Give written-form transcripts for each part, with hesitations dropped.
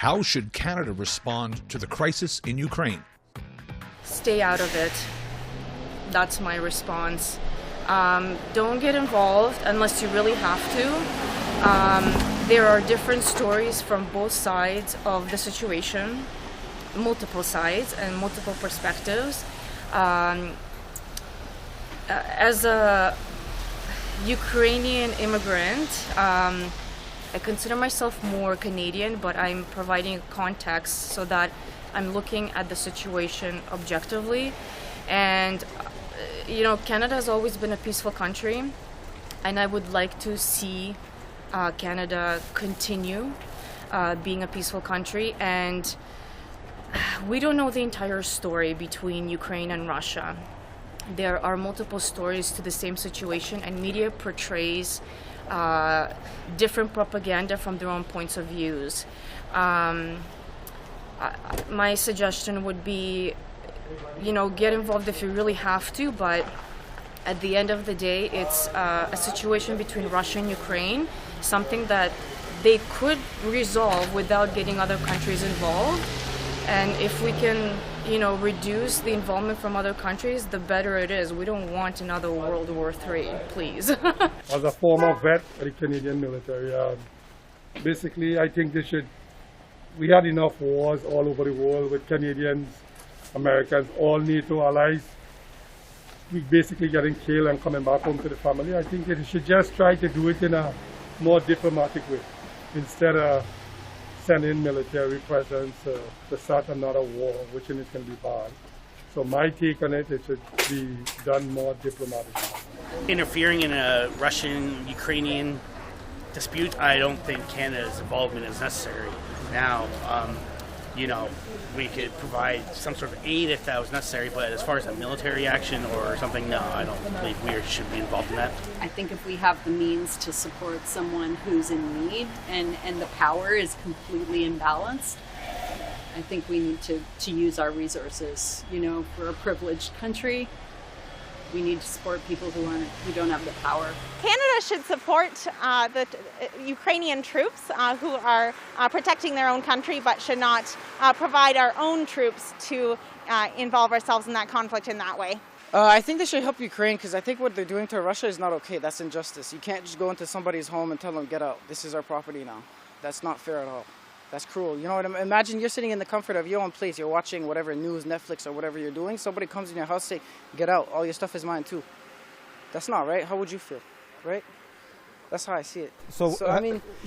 How should Canada respond to the crisis in Ukraine? Stay out of it. That's my response. Don't get involved unless you really have to. There are different stories from both sides of the situation, multiple sides and multiple perspectives. As a Ukrainian immigrant, I consider myself more Canadian, but I'm providing context so that I'm looking at the situation objectively. And, Canada has always been a peaceful country, and I would like to see Canada continue being a peaceful country. And we don't know the entire story between Ukraine and Russia. There are multiple stories to the same situation, and media portrays different propaganda from their own points of views. My suggestion would be, get involved if you really have to, but at the end of the day, it's a situation between Russia and Ukraine, something that they could resolve without getting other countries involved. And if we can, reduce the involvement from other countries, the better it is. We don't want another World War III, please. As a former vet of the Canadian military, basically I think we had enough wars all over the world with Canadians, Americans, all NATO allies. We basically getting killed and coming back home to the family. I think they should just try to do it in a more diplomatic way instead of sending military presence to start another war, which in it can be bad. So my take on it should be done more diplomatically. Interfering in a Russian-Ukrainian dispute, I don't think Canada's involvement is necessary. Now, we could provide some sort of aid if that was necessary, but as far as a military action or something, no, I don't believe we should be involved in that. I think if we have the means to support someone who's in need and the power is completely imbalanced, I think we need to use our resources. For a privileged country, we need to support people who don't have the power. Canada should support the Ukrainian troops who are protecting their own country, but should not provide our own troops to involve ourselves in that conflict in that way. I think they should help Ukraine because I think what they're doing to Russia is not okay. That's injustice. You can't just go into somebody's home and tell them, get out. This is our property now. That's not fair at all. That's cruel. Imagine you're sitting in the comfort of your own place. You're watching whatever news, Netflix, or whatever you're doing. Somebody comes in your house, say, get out. All your stuff is mine, too. That's not right. How would you feel? Right? That's how I see it. So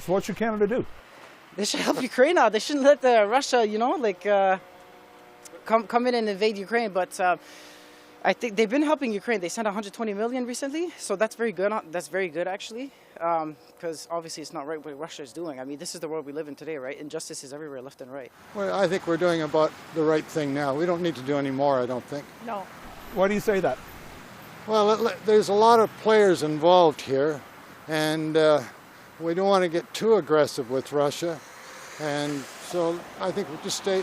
what should Canada do? They should help Ukraine out. They shouldn't let Russia, come in and invade Ukraine. But I think they've been helping Ukraine. They sent 120 million recently. So that's very good. That's very good, actually. Because obviously it's not right what Russia is doing. I mean, this is the world we live in today, right? Injustice is everywhere, left and right. Well, I think we're doing about the right thing now. We don't need to do any more, I don't think. No. Why do you say that? Well, there's a lot of players involved here, and we don't want to get too aggressive with Russia. And so I think we'll just stay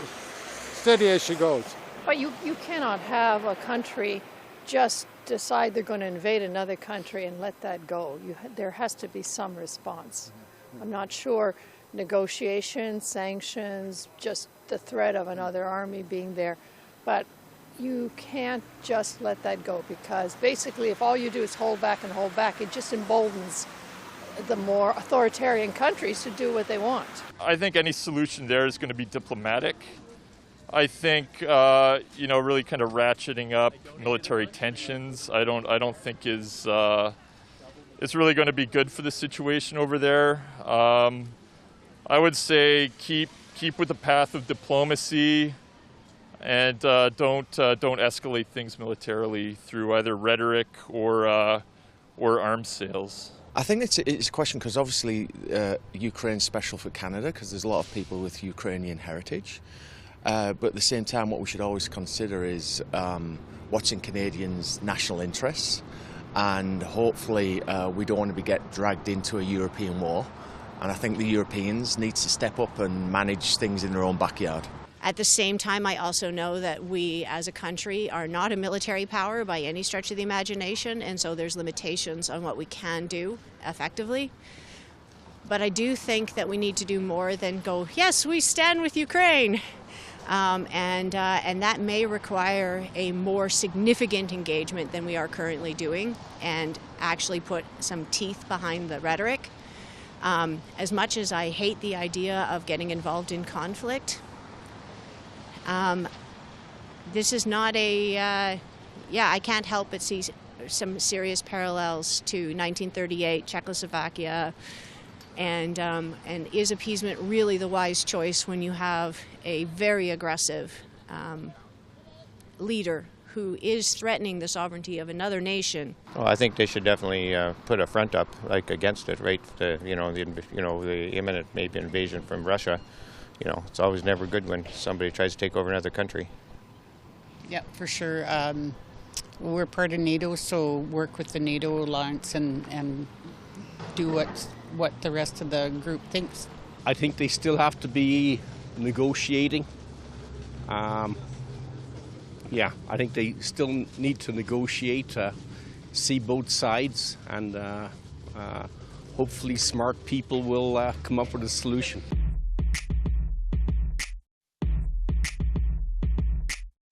steady as she goes. But you cannot have a country just decide they're going to invade another country and let that go. There has to be some response. I'm not sure negotiations, sanctions, just the threat of another army being there, but you can't just let that go because basically if all you do is hold back, it just emboldens the more authoritarian countries to do what they want. I think any solution there is going to be diplomatic. I think really kind of ratcheting up military tensions. I don't think is it's really going to be good for the situation over there. I would say keep with the path of diplomacy, and don't escalate things militarily through either rhetoric or arms sales. I think it's a question because obviously Ukraine's special for Canada because there's a lot of people with Ukrainian heritage. But at the same time, what we should always consider is what's in Canadians' national interests, and hopefully we don't want to get dragged into a European war. And I think the Europeans need to step up and manage things in their own backyard. At the same time, I also know that we as a country are not a military power by any stretch of the imagination, and so there's limitations on what we can do effectively. But I do think that we need to do more than go, yes, we stand with Ukraine. And that may require a more significant engagement than we are currently doing, and actually put some teeth behind the rhetoric. As much as I hate the idea of getting involved in conflict, this is not I can't help but see some serious parallels to 1938 Czechoslovakia. And is appeasement really the wise choice when you have a very aggressive leader who is threatening the sovereignty of another nation? Well, I think they should definitely put a front up, like, against it, right? The imminent maybe invasion from Russia. It's always never good when somebody tries to take over another country. Yeah, for sure. We're part of NATO, so work with the NATO alliance and do what the rest of the group thinks. I think they still have to be negotiating. I think they still need to negotiate, see both sides, and hopefully smart people will come up with a solution.